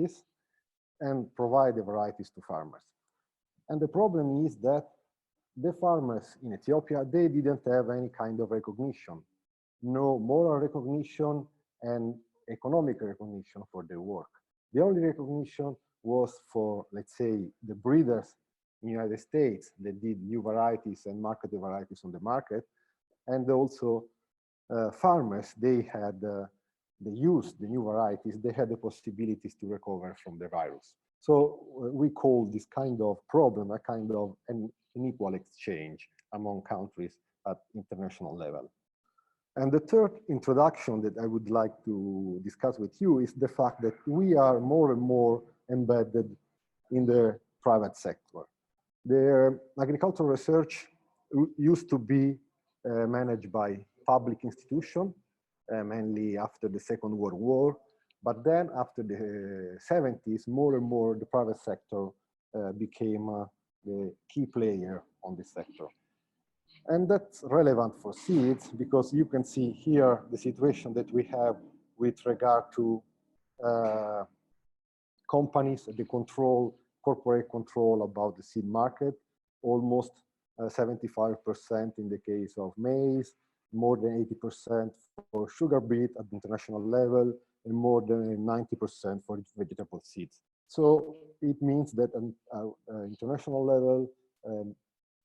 varieties and provide the varieties to farmers. And the problem is that the farmers in Ethiopia, they didn't have any kind of recognition, no moral recognition and economic recognition for their work. The only recognition was for, let's say, the breeders in the United States that did new varieties and marketed varieties on the market. And also farmers, they used the new varieties, they had the possibilities to recover from the virus. So we call this kind of problem a kind of an unequal exchange among countries at international level. And the third introduction that I would like to discuss with you is the fact that we are more and more embedded in the private sector. The agricultural research used to be managed by public institutions, mainly after the Second World War. But then after the 70s, more and more the private sector became the key player on this sector. And that's relevant for seeds because you can see here the situation that we have with regard to companies, the control, corporate control about the seed market, almost 75% in the case of maize, more than 80% for sugar beet at the international level, and more than 90% for vegetable seeds. So it means that at international level,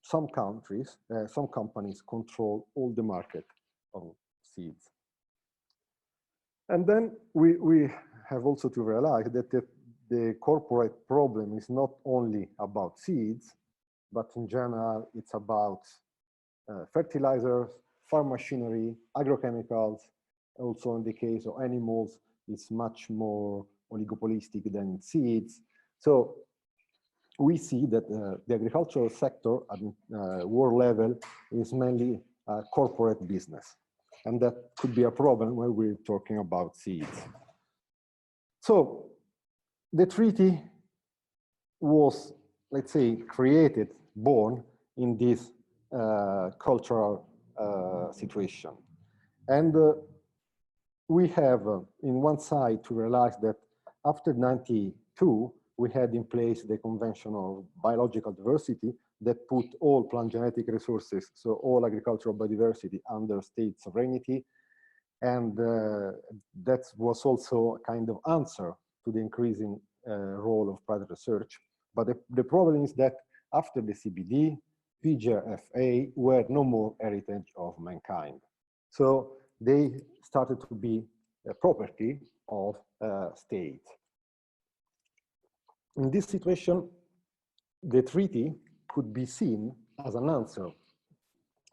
some countries, some companies control all the market of seeds. And then we have also to realize that the corporate problem is not only about seeds, but in general, it's about fertilizers, farm machinery, agrochemicals. Also in the case of animals, it's much more oligopolistic than seeds. So we see that the agricultural sector at world level is mainly a corporate business. And that could be a problem when we're talking about seeds. So the treaty was, let's say, created, born in this cultural situation. And we have, in one side, to realize that after '92, we had in place the Convention of Biological Diversity that put all plant genetic resources, so all agricultural biodiversity, under state sovereignty. And that was also a kind of answer to the increasing role of private research. But the problem is that after the CBD, PGRFA were no more heritage of mankind. So they started to be a property of state. In this situation, the treaty could be seen as an answer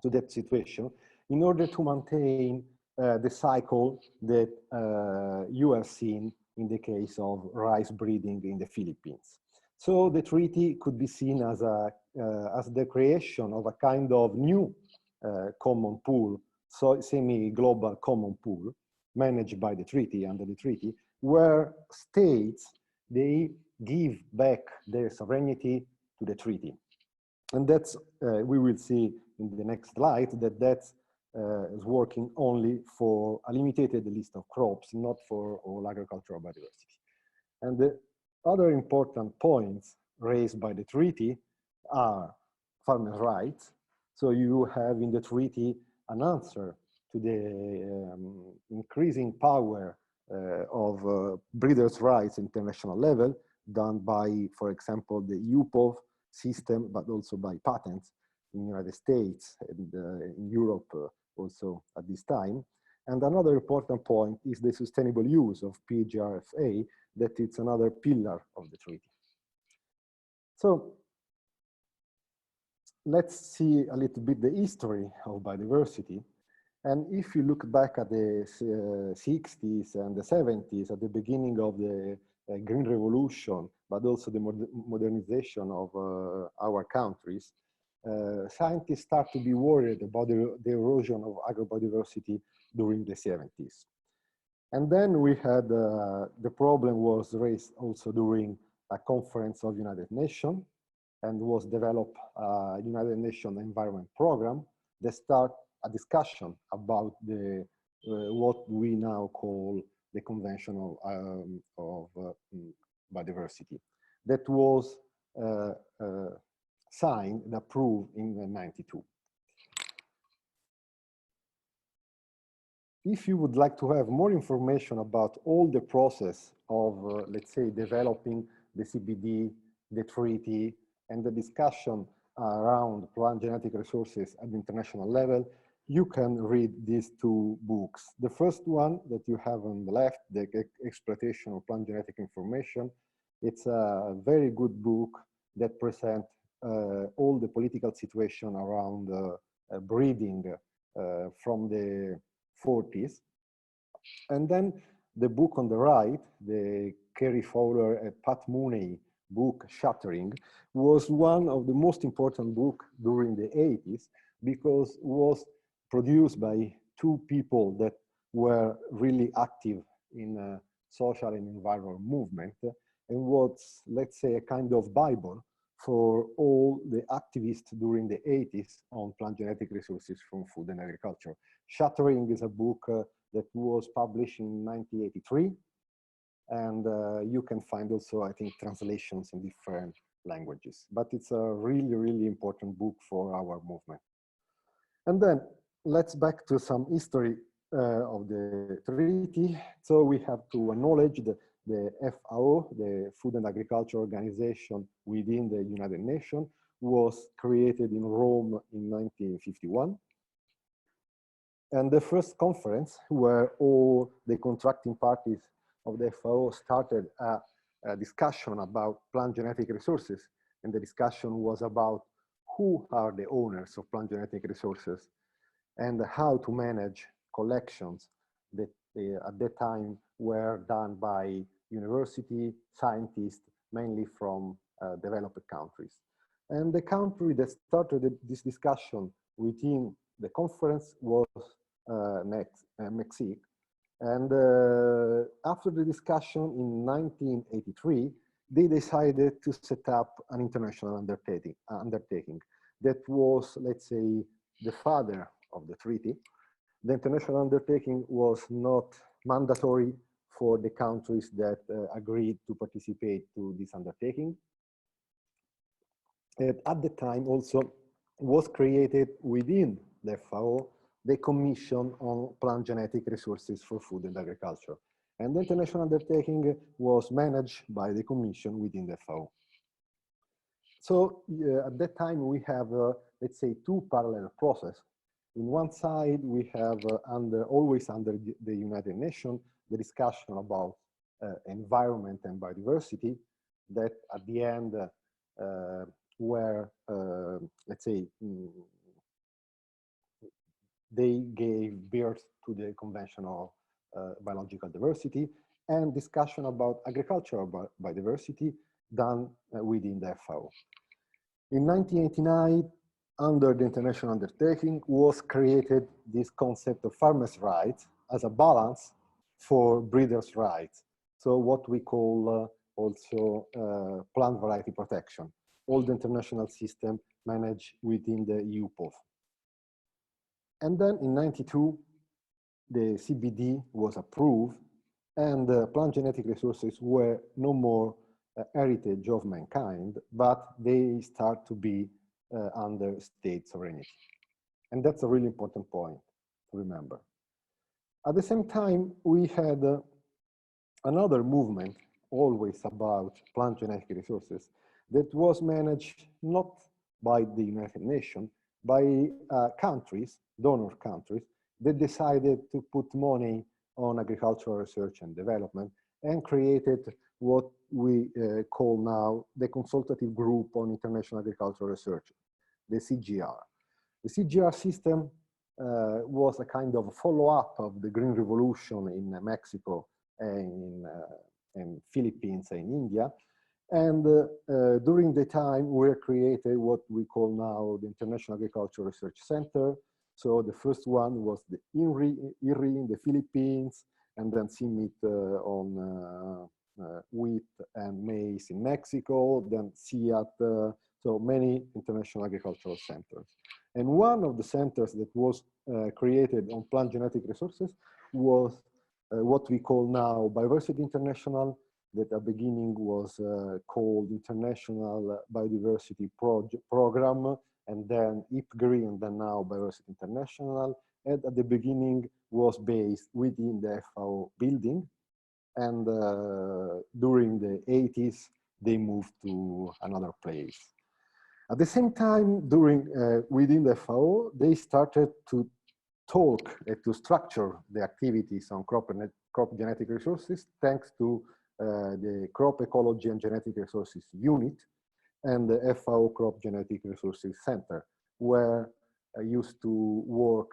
to that situation in order to maintain the cycle that you have seen in the case of rice breeding in the Philippines. So the treaty could be seen as the creation of a kind of new common pool, so semi-global common pool managed by the treaty, under the treaty, where states, they give back their sovereignty to the treaty. And that's, we will see in the next slide, that is working only for a limited list of crops, not for all agricultural biodiversity. And the other important points raised by the treaty are farmers' rights. So you have in the treaty an answer to the increasing power of breeders' rights international level, done by, for example, the UPOV system, but also by patents in the United States and in Europe also at this time. And another important point is the sustainable use of PGRFA, that it's another pillar of the treaty. So let's see a little bit the history of biodiversity. And if you look back at the 60s and the 70s, at the beginning of the Green Revolution, but also the modernization of our countries, scientists start to be worried about the erosion of agrobiodiversity during the 70s. And then we had, the problem was raised also during a conference of United Nations, and was developed a United Nations Environment Program that start a discussion about the what we now call the Convention of Biodiversity, that was signed and approved in '92. If you would like to have more information about all the process of, let's say, developing the CBD, the treaty, and the discussion around plant genetic resources at the international level, you can read these two books. The first one that you have on the left, the Exploitation of Plant Genetic Information, it's a very good book that presents all the political situation around breeding from the 40s. And then the book on the right, the Kerry Fowler and Pat Mooney book, Shattering, was one of the most important books during the 80s because it was produced by two people that were really active in social and environmental movement, and was, let's say, a kind of Bible for all the activists during the 80s on plant genetic resources from food and agriculture. Shattering is a book that was published in 1983, and you can find also, I think, translations in different languages. But it's a really, really important book for our movement. And then let's back to some history of the treaty. So we have to acknowledge the FAO, the Food and Agriculture Organization within the United Nations, was created in Rome in 1951. And the first conference where all the contracting parties of the FAO started a discussion about plant genetic resources. And the discussion was about who are the owners of plant genetic resources and how to manage collections that at that time were done by university scientists, mainly from developed countries. And the country that started this discussion within the conference was Mexico. And after the discussion in 1983, they decided to set up an international undertaking that was, let's say, the father of the treaty. The international undertaking was not mandatory for the countries that agreed to participate to this undertaking. And at the time also was created within the FAO the Commission on Plant Genetic Resources for Food and Agriculture. And the international undertaking was managed by the Commission within the FAO. So at that time we have, let's say, two parallel processes. In one side, we have always under the United Nations, the discussion about environment and biodiversity that at the end were, let's say, they gave birth to the Convention of Biological Diversity, and discussion about agricultural biodiversity done within the FAO. In 1989, under the international undertaking, was created this concept of farmers' rights as a balance for breeders' rights. So what we call also plant variety protection. All the international system managed within the EU POF. And then in '92, the CBD was approved, and plant genetic resources were no more heritage of mankind, but they start to be under state sovereignty. And that's a really important point to remember. At the same time, we had another movement, always about plant genetic resources, that was managed not by the United Nations, by countries, donor countries, that decided to put money on agricultural research and development and created what we call now the Consultative Group on International Agricultural Research, the CGR. The CGR system was a kind of follow-up of the Green Revolution in Mexico and in Philippines and India. And during the time, we created what we call now the International Agricultural Research Center. So the first one was the INRI in the Philippines, and then CIMMYT on wheat and maize in Mexico, then CIAT, so many international agricultural centers. And one of the centers that was created on plant genetic resources was what we call now Biodiversity International, that at the beginning was called International Biodiversity Program, and then IPGRI, and then now Biodiversity International. And at the beginning was based within the FAO building. And during the 80s, they moved to another place. At the same time, within the FAO, they started to talk to structure the activities on crop genetic resources, thanks to the Crop Ecology and Genetic Resources Unit and the FAO Crop Genetic Resources Center, where used to work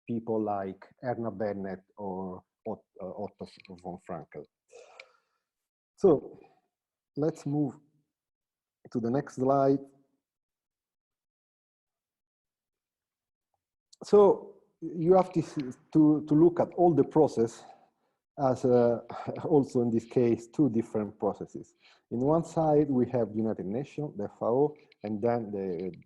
people like Erna Bennett or Otto von Frankel. So let's move to the next slide. So you have to look at all the process as also in this case, two different processes. In one side, we have the United Nations, the FAO, and then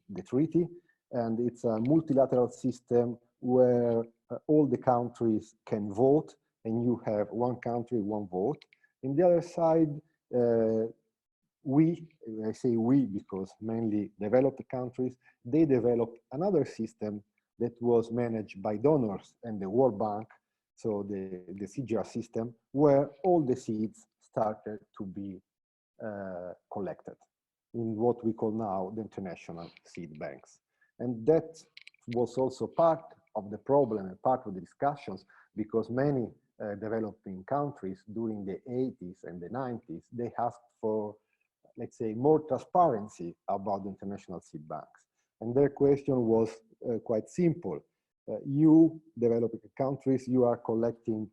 the treaty. And it's a multilateral system where all the countries can vote, and you have one country, one vote. In the other side, I say we because mainly developed countries, they developed another system that was managed by donors and the World Bank, so the CGR system, where all the seeds started to be collected in what we call now the international seed banks. And that was also part of the problem and part of the discussions, because many developing countries during the 80s and the 90s, they asked for, let's say, more transparency about the international seed banks. And their question was quite simple. You, developing countries, you are collecting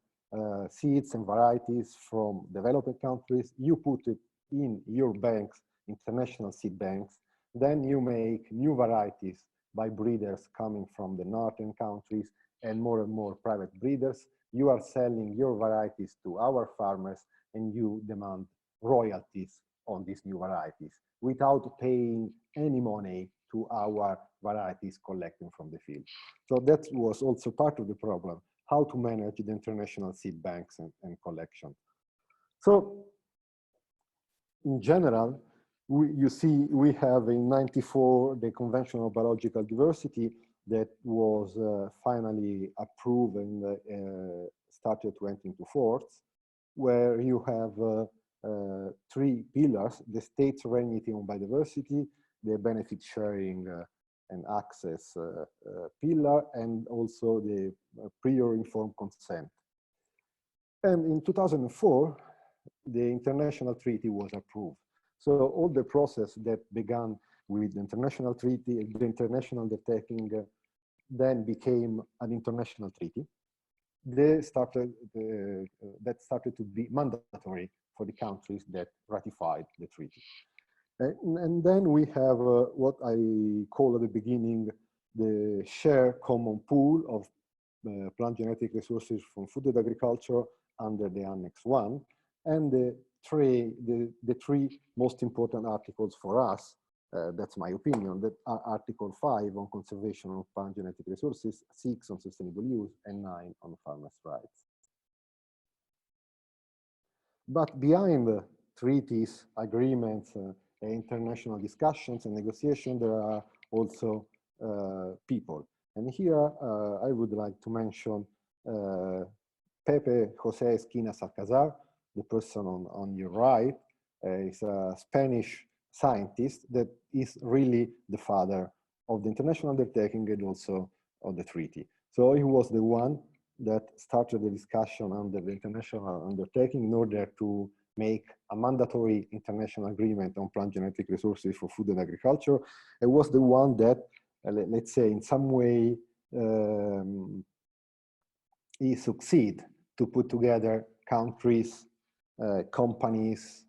seeds and varieties from developing countries, you put it in your banks, international seed banks, then you make new varieties by breeders coming from the northern countries and more private breeders. You are selling your varieties to our farmers, and you demand royalties on these new varieties without paying any money to our varieties collecting from the field. So that was also part of the problem, how to manage the international seed banks and collection. So in general, you see we have in '94 the Convention on Biological Diversity that was finally approved and started to enter into force, where you have three pillars: the state sovereignty on biodiversity, the benefit sharing and access pillar, and also the prior informed consent. And in 2004, the international treaty was approved. So all the process that began with the international treaty, the international undertaking, then became an international treaty. That started to be mandatory for the countries that ratified the treaty. And then we have what I call at the beginning the shared common pool of plant genetic resources from food and agriculture under the Annex 1, and the three most important articles for us, that's my opinion, that are Article 5 on conservation of plant genetic resources, 6 on sustainable use, and 9 on farmers' rights. But behind the treaties, agreements, international discussions and negotiations, there are also people. And here I would like to mention Pepe José Esquinas Alcazar, the person on your right. Is a Spanish scientist that is really the father of the international undertaking and also of the treaty. So he was the one that started the discussion under the international undertaking in order to make a mandatory international agreement on plant genetic resources for food and agriculture. It was the one that, let's say, in some way, he succeeded to put together countries, companies,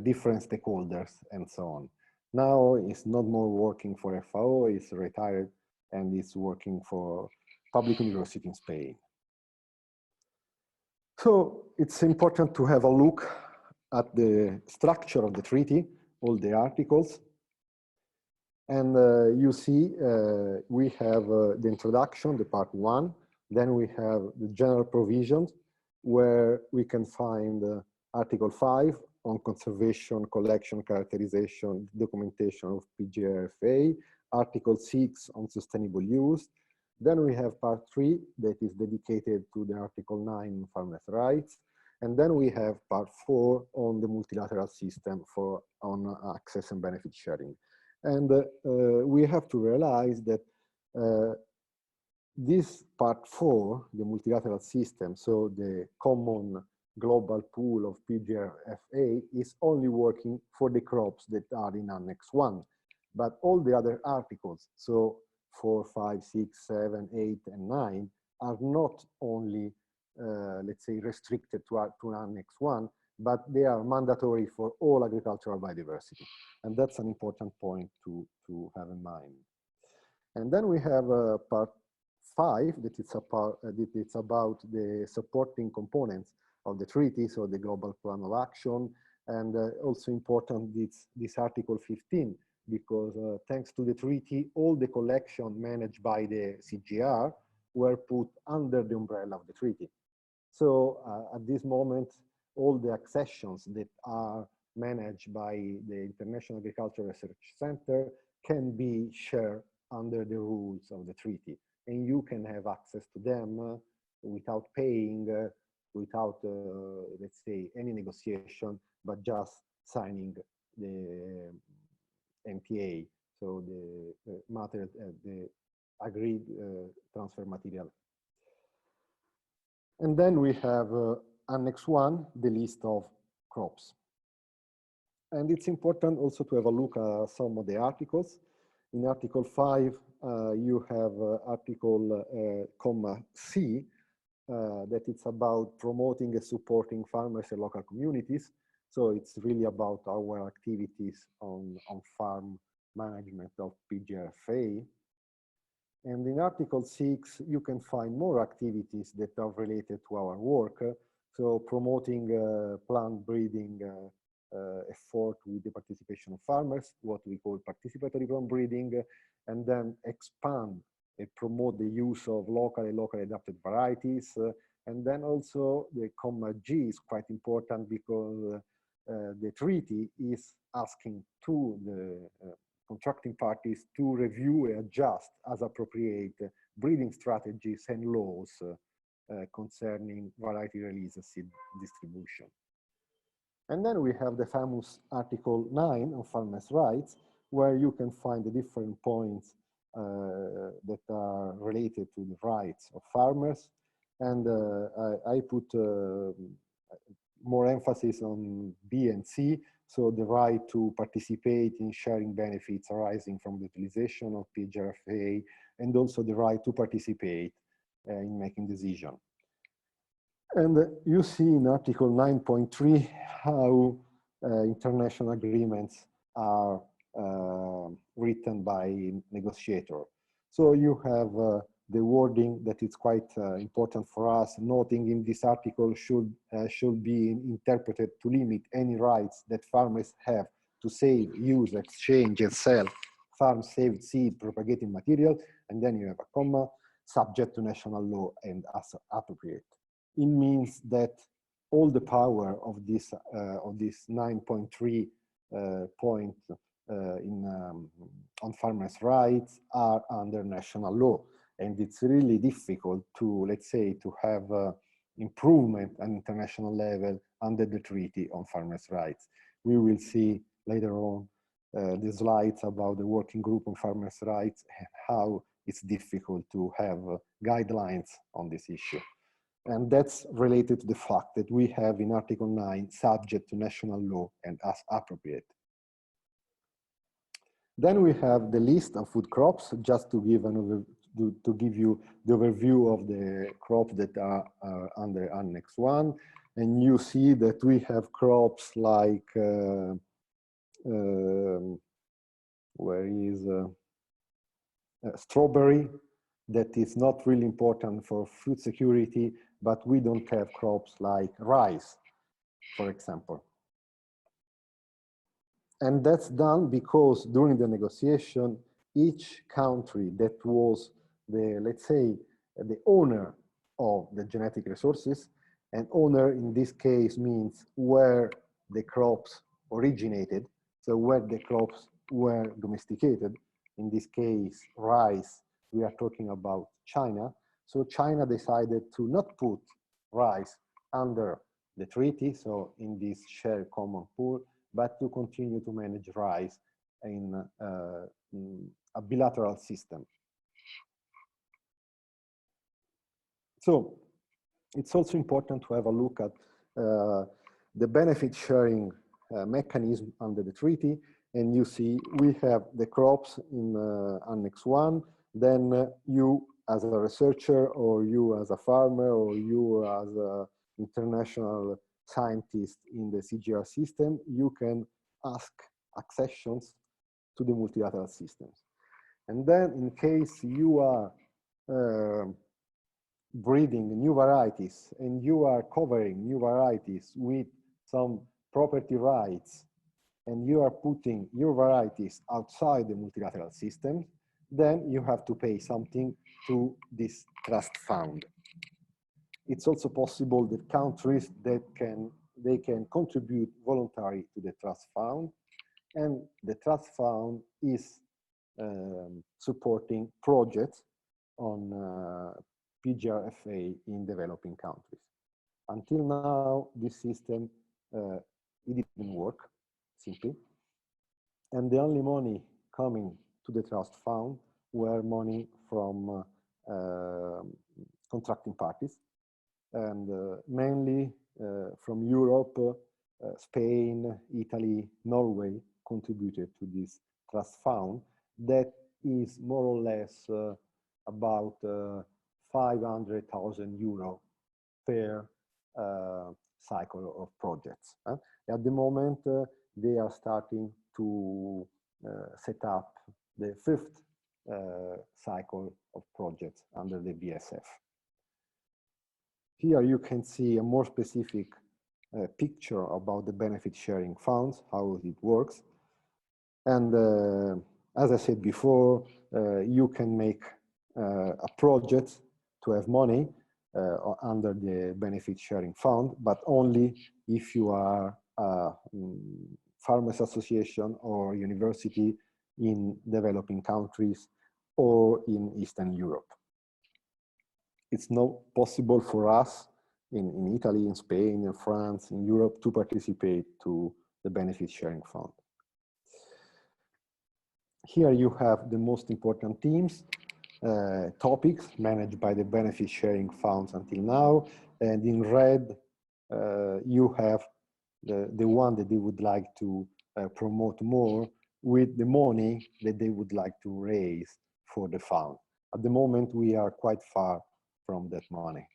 different stakeholders, and so on. Now he's not more working for FAO, he's retired, and he's working for public university in Spain. So it's important to have a look at the structure of the treaty, all the articles. And you see, we have the introduction, the part 1. Then we have the general provisions, where we can find Article 5 on conservation, collection, characterization, documentation of PGRFA, Article 6 on sustainable use. Then we have part 3 that is dedicated to the Article 9 farmers' rights. And then we have part 4 on the multilateral system on access and benefit sharing. And we have to realize that this part 4, the multilateral system, so the common global pool of PGRFA, is only working for the crops that are in Annex 1. But all the other articles, so 4, 5, 6, 7, 8, and 9, are not only, let's say, restricted to Annex 1, but they are mandatory for all agricultural biodiversity. And that's an important point to have in mind. And then we have part 5, that it's about the supporting components of the treaty, so the global plan of action, and also important this Article 15, because thanks to the treaty, all the collection managed by the CGR were put under the umbrella of the treaty. So at this moment, all the accessions that are managed by the International Agricultural Research Center can be shared under the rules of the treaty. And you can have access to them without paying, without, let's say, any negotiation, but just signing the MTA, so the material, the agreed transfer material. And then we have Annex 1, the list of crops. And it's important also to have a look at some of the articles. In Article 5, you have Article C, that it's about promoting and supporting farmers and local communities. So it's really about our activities on farm management of PGRFA. And in Article 6, you can find more activities that are related to our work. So promoting plant breeding effort with the participation of farmers, what we call participatory plant breeding, and then expand and promote the use of locally adapted varieties. And then also the comma G is quite important because the treaty is asking to the contracting parties to review and adjust as appropriate breeding strategies and laws concerning variety release and seed distribution. And then we have the famous Article 9 on farmers' rights, where you can find the different points that are related to the rights of farmers. And I put more emphasis on B and C, so the right to participate in sharing benefits arising from the utilization of PGRFA, and also the right to participate in making decisions. And you see in Article 9.3 how international agreements are written by negotiator. So you have the wording that is quite important for us, noting in this article should be interpreted to limit any rights that farmers have to save, use, exchange, and sell farm-saved seed propagating material, and then you have a comma, subject to national law and as appropriate. It means that all the power of this 9.3 point on farmers' rights are under national law. And it's really difficult to, let's say, to have improvement at international level under the Treaty on Farmers' Rights. We will see later on the slides about the working group on farmers' rights and how it's difficult to have guidelines on this issue. And that's related to the fact that we have in Article 9, subject to national law and as appropriate. Then we have the list of food crops, just to give you the overview of the crops that are under Annex 1. And you see that we have crops like, where is strawberry, that is not really important for food security, but we don't have crops like rice, for example. And that's done because during the negotiation, each country that was the, let's say, the owner of the genetic resources And owner in this case means where the crops originated, so where the crops were domesticated. In this case, rice, we are talking about China. So China decided to not put rice under the treaty, so in this shared common pool, but to continue to manage rice in a bilateral system. So it's also important to have a look at the benefit sharing mechanism under the treaty. And you see we have the crops in Annex 1, then you as a researcher, or you as a farmer, or you as an international scientist in the CGR system, you can ask accessions to the multilateral systems. And then in case you are breeding new varieties and you are covering new varieties with some property rights, and you are putting your varieties outside the multilateral system, then you have to pay something to this trust fund. It's also possible that countries that they can contribute voluntarily to the trust fund, and the trust fund is supporting projects on PGRFA in developing countries. Until now, this system it didn't work simply, and the only money coming to the trust fund were money from contracting parties, and mainly from Europe, Spain, Italy, Norway contributed to this trust fund that is more or less about 500,000 euro per cycle of projects. At the moment, they are starting to set up the fifth cycle of projects under the BSF. Here you can see a more specific picture about the benefit sharing funds, how it works. And as I said before, you can make a project to have money under the benefit sharing fund, but only if you are a farmers association or university in developing countries or in Eastern Europe. It's not possible for us in Italy, in Spain, in France, in Europe to participate to the benefit sharing fund. Here you have the most important themes, topics managed by the benefit sharing funds until now, and in red you have the one that they would like to promote more with the money that they would like to raise for the fund. At the moment, we are quite far from that money.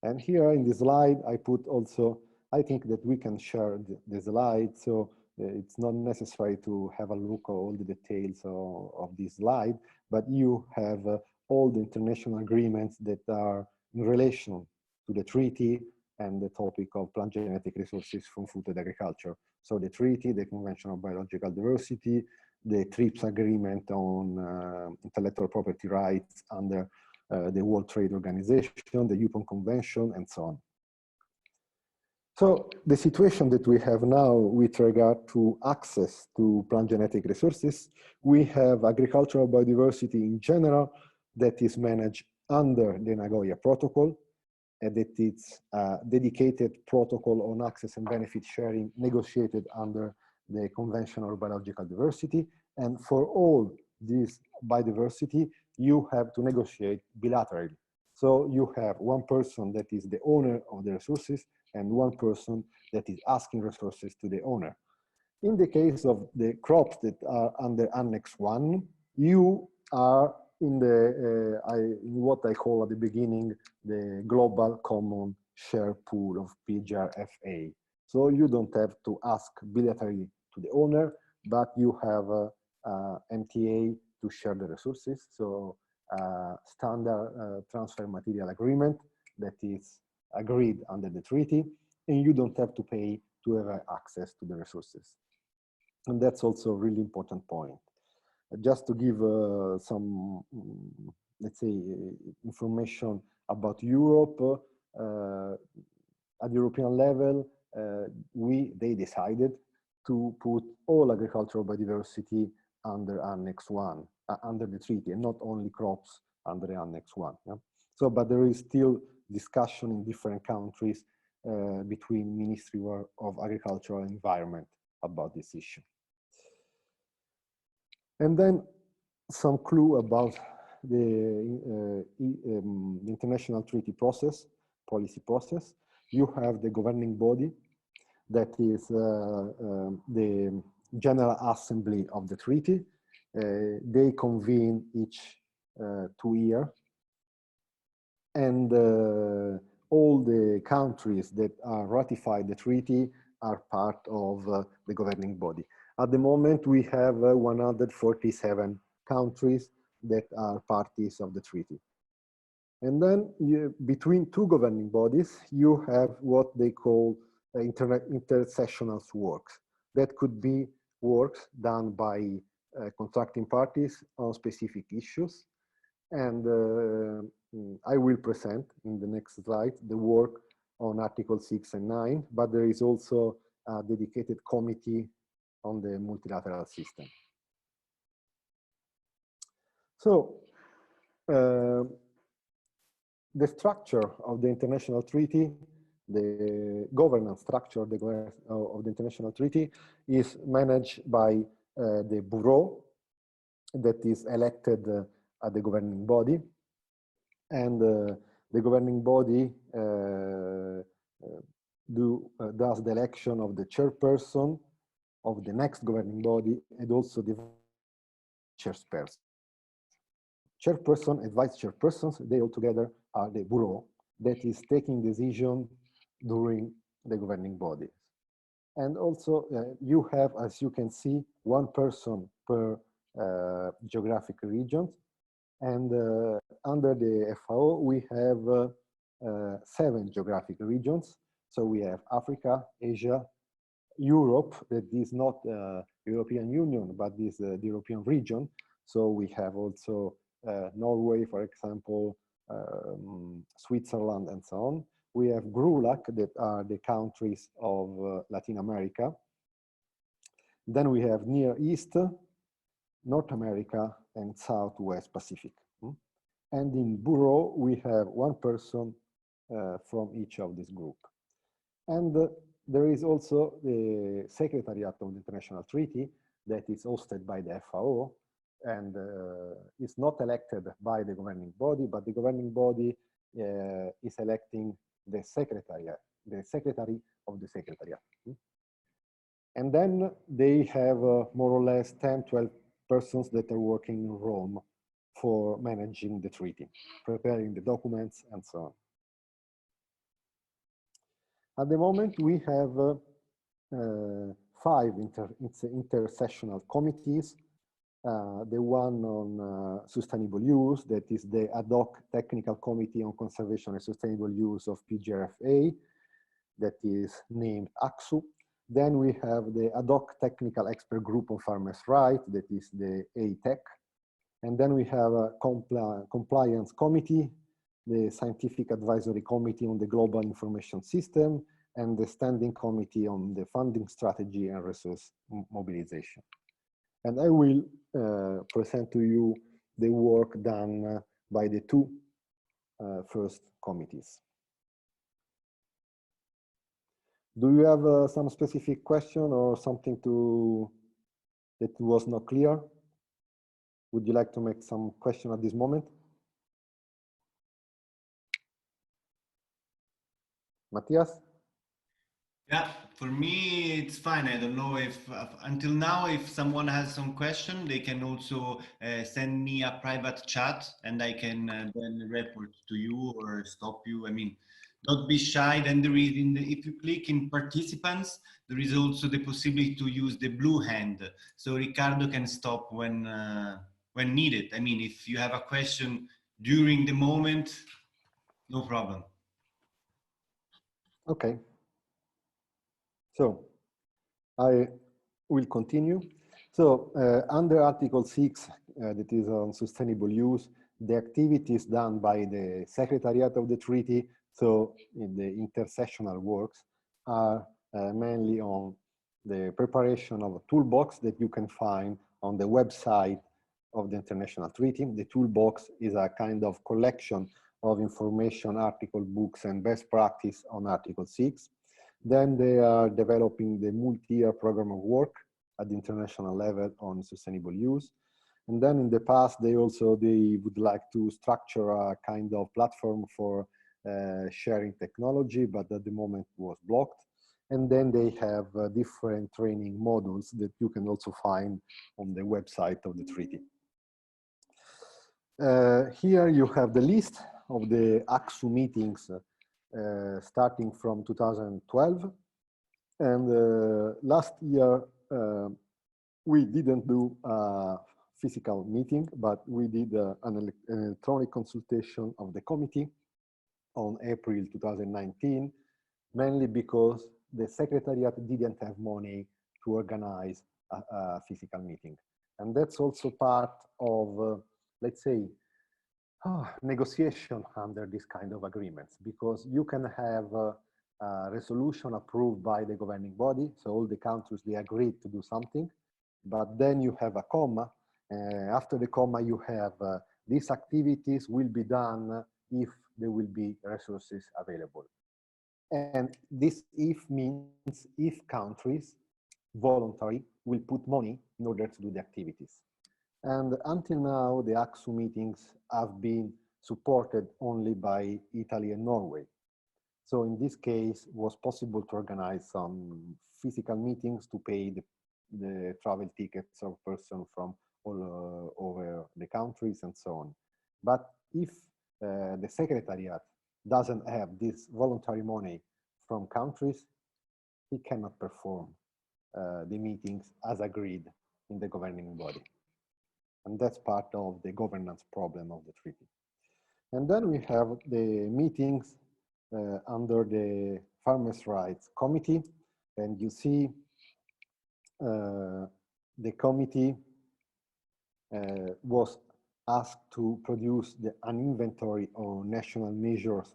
And here in this slide, I put also, I think that we can share the slide, so it's not necessary to have a look at all the details of this slide, but you have all the international agreements that are in relation to the treaty and the topic of plant genetic resources from food and agriculture. So the treaty, the Convention on Biological Diversity, the TRIPS agreement on intellectual property rights under the World Trade Organization, the UPON Convention, and so on. So the situation that we have now with regard to access to plant genetic resources, we have agricultural biodiversity in general that is managed under the Nagoya Protocol, and that it's a dedicated protocol on access and benefit sharing negotiated under the Convention on Biological Diversity. And for all this biodiversity, you have to negotiate bilaterally. So you have one person that is the owner of the resources and one person that is asking resources to the owner. In the case of the crops that are under Annex 1, you are in the in what I call at the beginning the global common share pool of PGRFA. So you don't have to ask bilaterally to the owner, but you have a MTA to share the resources. So standard transfer material agreement that is agreed under the treaty, and you don't have to pay to have access to the resources. And that's also a really important point. Just to give some, let's say, information about Europe, at the European level, they decided to put all agricultural biodiversity under Annex 1, under the treaty, and not only crops under Annex 1. Yeah? So, but there is still discussion in different countries between Ministry of Agriculture and Environment about this issue. And then some clue about the international treaty process, policy process. You have the governing body, that is the General Assembly of the treaty. They convene each 2 years, and all the countries that are ratified the treaty are part of the governing body. At the moment, we have 147 countries that are parties of the treaty. And then between two governing bodies, you have what they call intersessional works. That could be works done by contracting parties on specific issues. And I will present in the next slide the work on Article 6 and 9, but there is also a dedicated committee on the multilateral system. So, the structure of the international treaty, the governance structure of the international treaty is managed by the bureau that is elected at the governing body, and the governing body does the election of the chairperson of the next governing body and also the chairperson. Chairperson and vice chairpersons, they all together are the bureau that is taking decision during the governing body. And also you have, as you can see, one person per geographic region. And under the FAO, we have 7 geographic regions. So we have Africa, Asia, Europe, that is not European Union, but is the European region. So we have also Norway, for example, Switzerland, and so on. We have GRULAC, that are the countries of Latin America. Then we have Near East, North America, and Southwest Pacific. And in Bureau, we have one person from each of this group. And there is also the Secretariat of the International Treaty that is hosted by the FAO, and is not elected by the governing body, but the governing body is electing the secretary of the Secretariat. And then they have more or less 10, 12 persons that are working in Rome for managing the treaty, preparing the documents, and so on. At the moment, we have 5 intersessional committees. The one on sustainable use, that is the ad hoc technical committee on conservation and sustainable use of PGRFA, that is named AXU. Then we have the ad hoc technical expert group on farmers' rights, that is the ATEC. And then we have a compliance committee, the scientific advisory committee on the global information system, and the standing committee on the funding strategy and resource mobilization. And I will present to you the work done by the 2 first committees. Do you have some specific question or something that was not clear? Would you like to make some question at this moment? Matthias? Yeah, for me, it's fine. I don't know if until now, if someone has some question, they can also send me a private chat and I can then report to you or stop you. I mean, don't be shy. Then there is, if you click in participants, there is also the possibility to use the blue hand. So Riccardo can stop when needed. I mean, if you have a question during the moment, no problem. Okay. So I will continue. So under Article 6, that is on sustainable use, the activities done by the Secretariat of the Treaty So the intersectional works are mainly on the preparation of a toolbox that you can find on the website of the International Treaty. The toolbox is a kind of collection of information, article, books, and best practice on Article 6. Then they are developing the multi-year program of work at the international level on sustainable use. And then in the past, they would like to structure a kind of platform for sharing technology, but at the moment was blocked. And then they have different training modules that you can also find on the website of the treaty. Here you have the list of the ACSU meetings starting from 2012. And last year, we didn't do a physical meeting, but we did an electronic consultation of the committee on April 2019, mainly because the Secretariat didn't have money to organize a physical meeting. And that's also part of, let's say, negotiation under this kind of agreements, because you can have a resolution approved by the governing body, so all the countries, they agreed to do something, but then you have a comma. After the comma, you have these activities will be done if there will be resources available. And this if means if countries voluntary will put money in order to do the activities. And until now, the ACSU meetings have been supported only by Italy and Norway. So in this case, it was possible to organize some physical meetings to pay the travel tickets of person from all over the countries and so on. But if the Secretariat doesn't have this voluntary money from countries, he cannot perform the meetings as agreed in the governing body. And that's part of the governance problem of the treaty. And then we have the meetings under the Farmers' Rights Committee. And you see the committee was asked to produce an inventory of national measures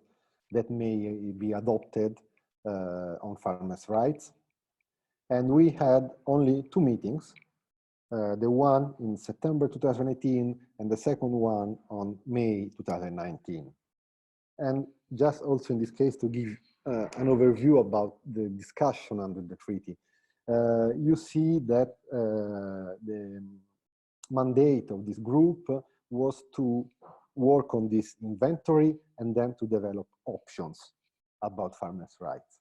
that may be adopted on farmers' rights. And we had only 2 meetings, the one in September 2018 and the second one on May 2019. And just also in this case to give an overview about the discussion under the treaty, you see that the mandate of this group was to work on this inventory and then to develop options about farmers' rights.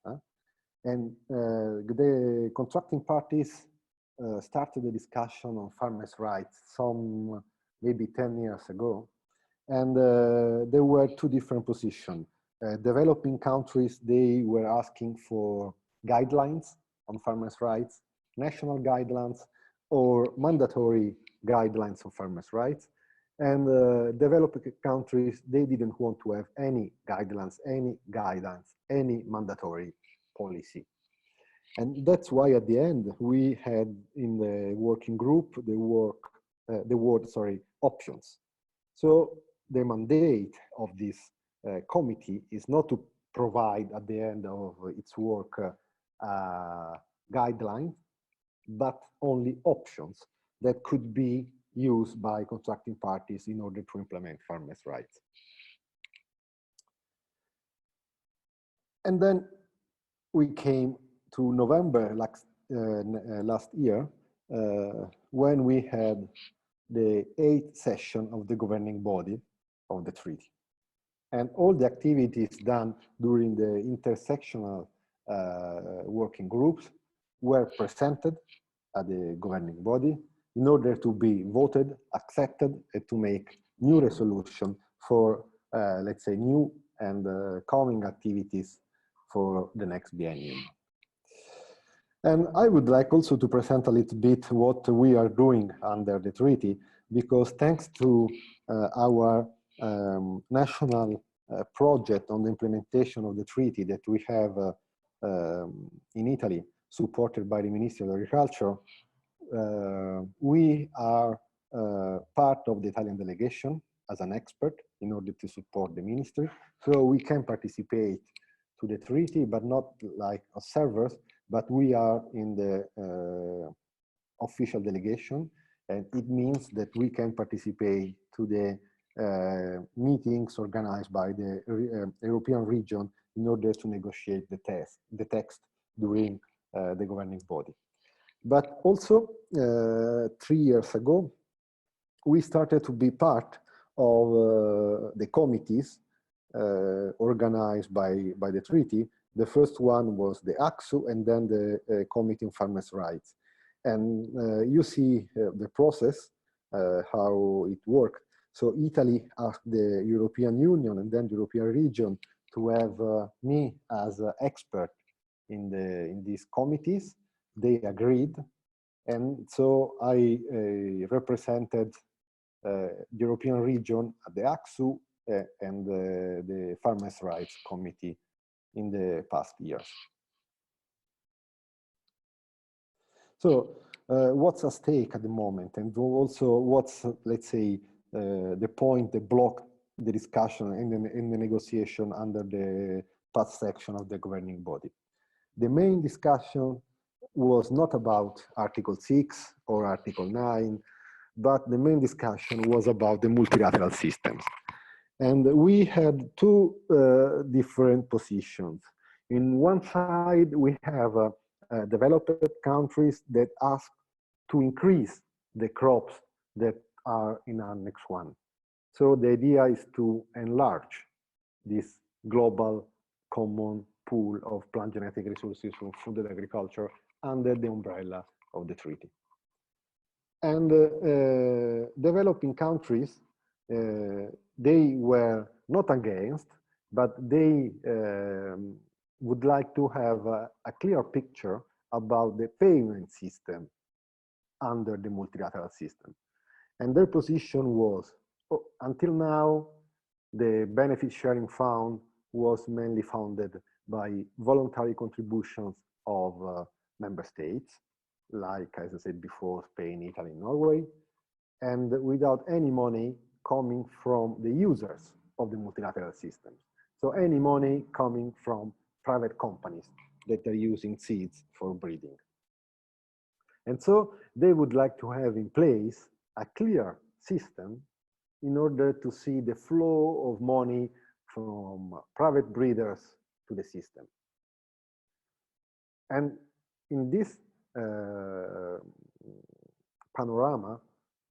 And the contracting parties started a discussion on farmers' rights some maybe 10 years ago. And there were 2 different positions. Developing countries, they were asking for guidelines on farmers' rights, national guidelines, or mandatory guidelines on farmers' rights. And developing countries, they didn't want to have any guidelines, any guidance, any mandatory policy. And that's why at the end, we had in the working group, the word options. So the mandate of this committee is not to provide at the end of its work guidelines, but only options that could be used by contracting parties in order to implement farmers' rights. And then we came to November last year, when we had the 8th session of the governing body of the treaty. And all the activities done during the intersectional working groups were presented at the governing body in order to be voted, accepted, and to make new resolution for, let's say, new and coming activities for the next biennium. And I would like also to present a little bit what we are doing under the treaty, because thanks to our national project on the implementation of the treaty that we have in Italy, supported by the Ministry of Agriculture, we are part of the Italian delegation as an expert in order to support the ministry. So we can participate to the treaty, but not like observers, but we are in the official delegation, and it means that we can participate to the meetings organized by the European region in order to negotiate the text during the governing body. But also, 3 years ago, we started to be part of the committees organized by the treaty. The first one was the AXU, and then the Committee on Farmers' Rights. And you see the process, how it worked. So Italy asked the European Union and then the European region to have me as an expert in these committees. They agreed, and so I represented the European region at the AXU and the Farmers' Rights Committee in the past years. So what's at stake at the moment, and also what's, let's say, the point that blocked the discussion in the negotiation under the past section of the governing body. The main discussion was not about Article 6 or Article 9, but the main discussion was about the multilateral systems. And we had two different positions. In one side, we have developed countries that ask to increase the crops that are in Annex 1. So the idea is to enlarge this global common pool of plant genetic resources from food and agriculture under the umbrella of the treaty. And developing countries, they were not against, but they would like to have a clear picture about the payment system under the multilateral system. And their position was, until now, the benefit sharing fund was mainly funded by voluntary contributions of member states, like, as I said before, Spain, Italy, Norway, and without any money coming from the users of the multilateral system. So any money coming from private companies that are using seeds for breeding. And so they would like to have in place a clear system in order to see the flow of money from private breeders to the system. And in this panorama,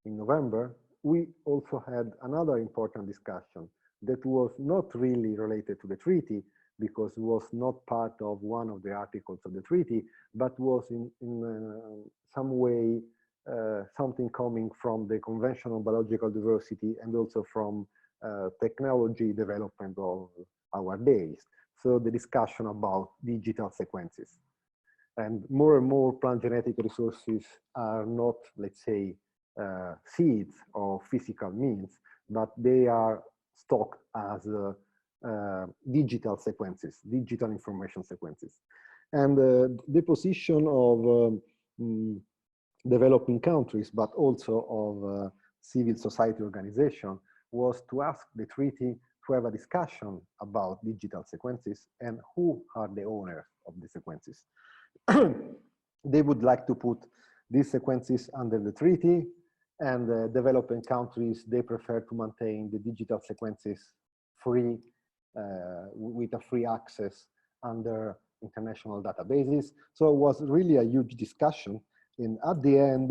in November, we also had another important discussion that was not really related to the treaty, because it was not part of one of the articles of the treaty, but was in some way something coming from the Convention on Biological Diversity and also from technology development of our days. So the discussion about digital sequences. And more plant genetic resources are not, let's say, seeds or physical means, but they are stocked as digital sequences, digital information sequences. And the position of developing countries, but also of civil society organization, was to ask the treaty to have a discussion about digital sequences and who are the owners of the sequences. They would like to put these sequences under the treaty, and developing countries, they prefer to maintain the digital sequences free, with a free access under international databases. So it was really a huge discussion. And at the end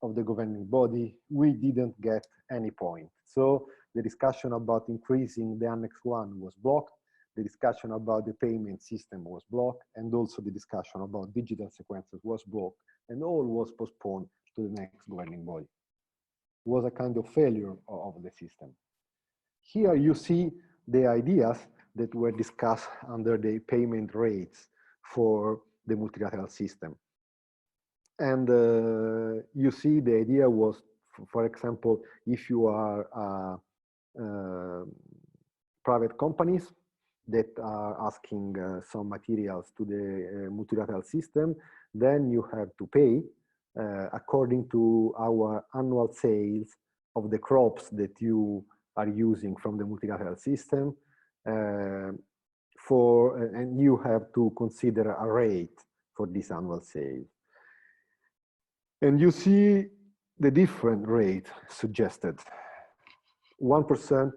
of the governing body, we didn't get any point. So the discussion about increasing the Annex 1 was blocked. The discussion about the payment system was blocked, and also the discussion about digital sequences was blocked, and all was postponed to the next governing body. It was a kind of failure of the system. Here you see the ideas that were discussed under the payment rates for the multilateral system. And you see the idea was, for example, if you are private companies that are asking some materials to the multilateral system, then you have to pay according to our annual sales of the crops that you are using from the multilateral system, and you have to consider a rate for this annual sale. And you see the different rate suggested: 1%,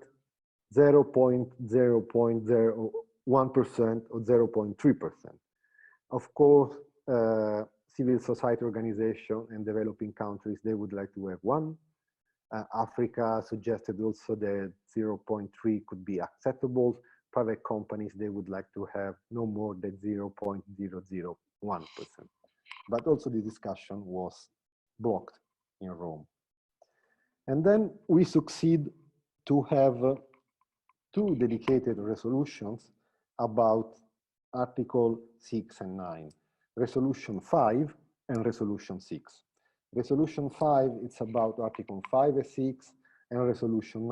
0.01%, or 0.3%. Of course, civil society organization and developing countries, they would like to have 1. Africa suggested also that 0.3 could be acceptable. Private companies, they would like to have no more than 0.001%. But also the discussion was blocked in Rome. And then we succeed to have 2 dedicated resolutions about Article 6 and 9, Resolution 5 and Resolution 6. Resolution 5, it's about Article 5 and 6, and Resolution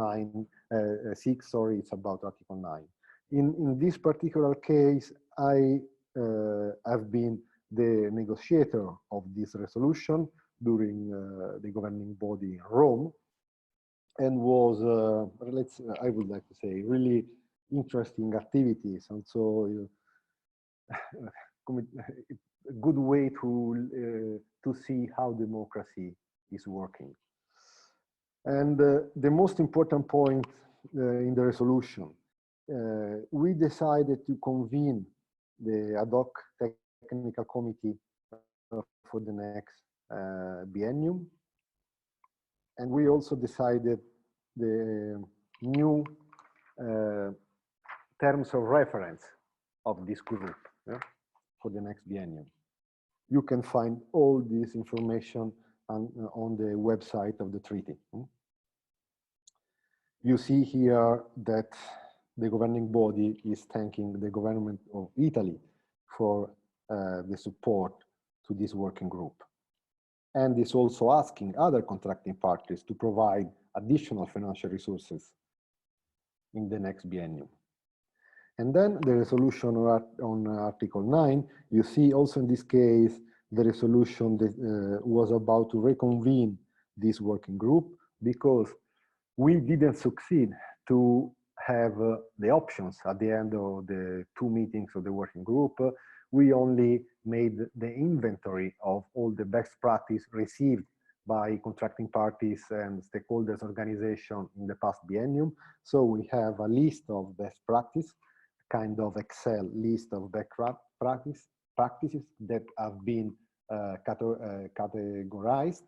6, it's about Article 9. In this particular case, I have been the negotiator of this resolution during the governing body in Rome, and was, I would like to say, really interesting activities, and so a good way to see how democracy is working. And the most important point in the resolution, we decided to convene the ad hoc technical committee for the next biennium. And we also decided the new terms of reference of this group, for the next biennium. You can find all this information on the website of the treaty. You see here that the governing body is thanking the government of Italy for the support to this working group, and is also asking other contracting parties to provide additional financial resources in the next biennium. And then the resolution on Article 9, you see also in this case, the resolution that was about to reconvene this working group, because we didn't succeed to have the options at the end of the 2 meetings of the working group. We only made the inventory of all the best practice received by contracting parties and stakeholders organization in the past biennium. So we have a list of best practice, kind of Excel list of best practices that have been categorized,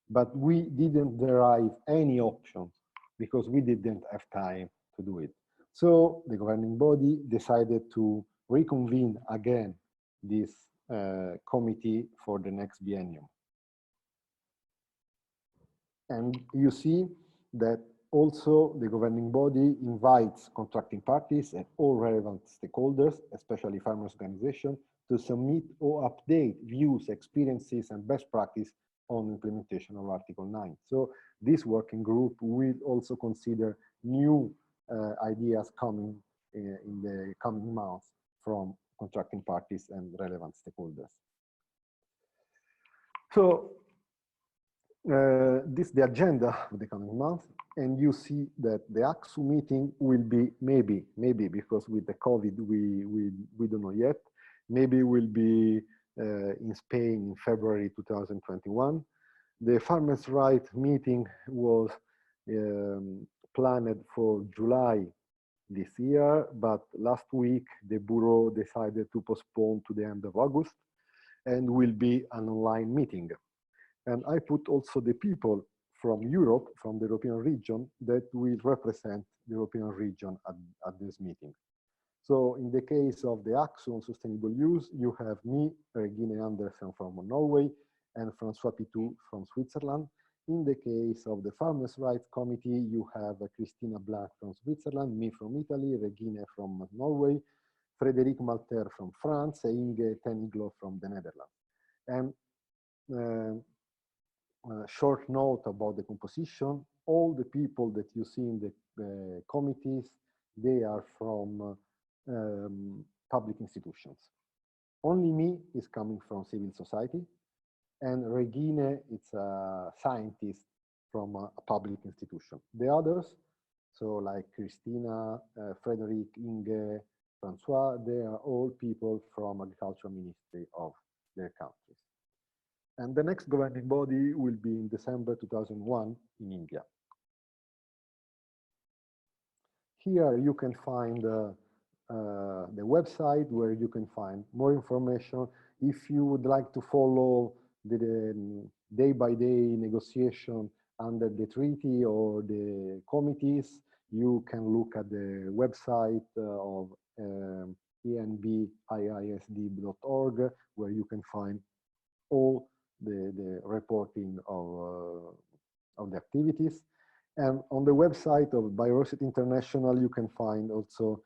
but we didn't derive any options because we didn't have time to do it. So the governing body decided to reconvene again this committee for the next biennium. And you see that also the governing body invites contracting parties and all relevant stakeholders, especially farmers' organizations, to submit or update views, experiences, and best practice on implementation of Article 9. So this working group will also consider new ideas coming in the coming months from contracting parties and relevant stakeholders. So this is the agenda of the coming month, and you see that the AXU meeting will be maybe because with the COVID we don't know yet, maybe will be in Spain in February 2021. The Farmers' Rights meeting was planned for July this year, but last week the Bureau decided to postpone to the end of August, and will be an online meeting. And I put also the people from Europe, from the European region, that will represent the European region at this meeting. So in the case of the AXU on sustainable use, you have me, Regine Andersen from Norway, and François Pitou from Switzerland. In the case of the Farmers' Rights Committee, you have Christina Blanc from Switzerland, me from Italy, Regine from Norway, Frédéric Malter from France, and Inge Teniglo from the Netherlands. And short note about the composition: all the people that you see in the committees, they are from public institutions. Only me is coming from civil society, and Regine is a scientist from a public institution. The others So like Christina, Frederic, Inge, Francois, they are all people from Agriculture Ministry of their countries. And the next governing body will be in December 2001 in India. Here you can find the website where you can find more information. If you would like to follow the day-by-day negotiation under the treaty or the committees, you can look at the website of enbiisd.org, where you can find all the reporting of the activities. And on the website of Biodiversity International, you can find also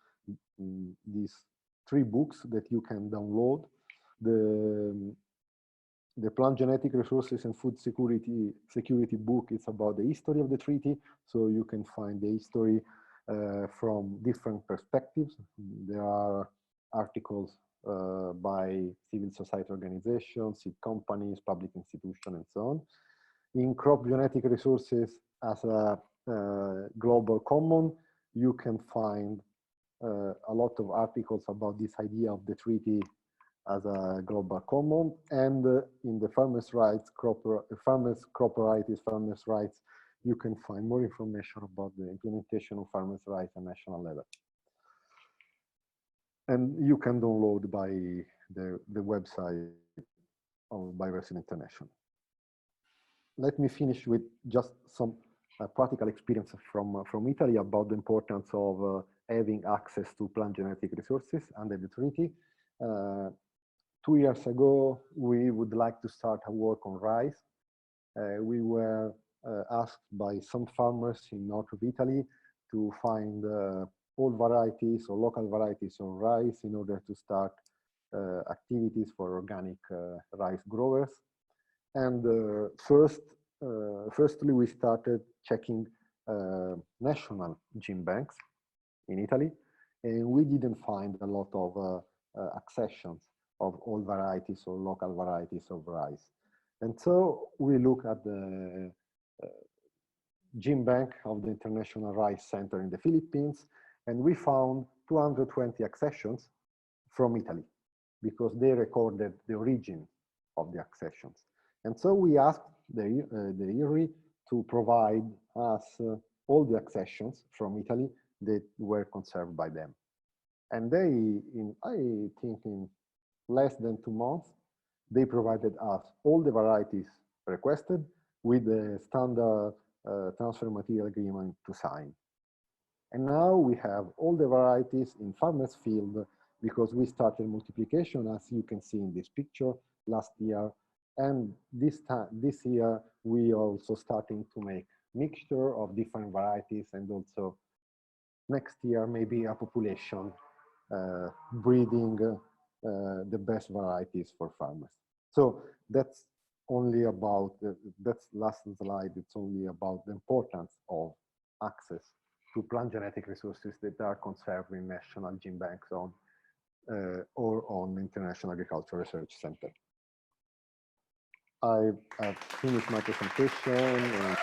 these 3 books that you can download. The Plant Genetic Resources and Food Security book is about the history of the treaty, so you can find the history from different perspectives. There are articles by civil society organizations, seed companies, public institutions, and so on. In Crop Genetic Resources as a global common, you can find a lot of articles about this idea of the treaty as a global common, and in the farmers' rights, crop varieties, farmers' rights, you can find more information about the implementation of farmers' rights at national level. And you can download by the website of Biodiversity International. Let me finish with just some practical experience from Italy about the importance of having access to plant genetic resources under the treaty. 2 years ago, we would like to start a work on rice. We were asked by some farmers in north of Italy to find old varieties or local varieties of rice in order to start activities for organic rice growers. And firstly, we started checking national gene banks in Italy, and we didn't find a lot of accessions of old varieties or local varieties of rice. And so we look at the gene bank of the International Rice Center in the Philippines, and we found 220 accessions from Italy because they recorded the origin of the accessions. And so we asked the IRRI to provide us all the accessions from Italy that were conserved by them. And they, I think in less than 2 months, they provided us all the varieties requested with the standard transfer material agreement to sign. And now we have all the varieties in farmers' field because we started multiplication, as you can see in this picture, last year. And this year, we are also starting to make mixture of different varieties, and also next year, maybe a population breeding the best varieties for farmers. So that's only about, that's last slide, it's only about the importance of access to plant genetic resources that are conserved in national gene banks or on International Agricultural Research Center. I've finished my presentation.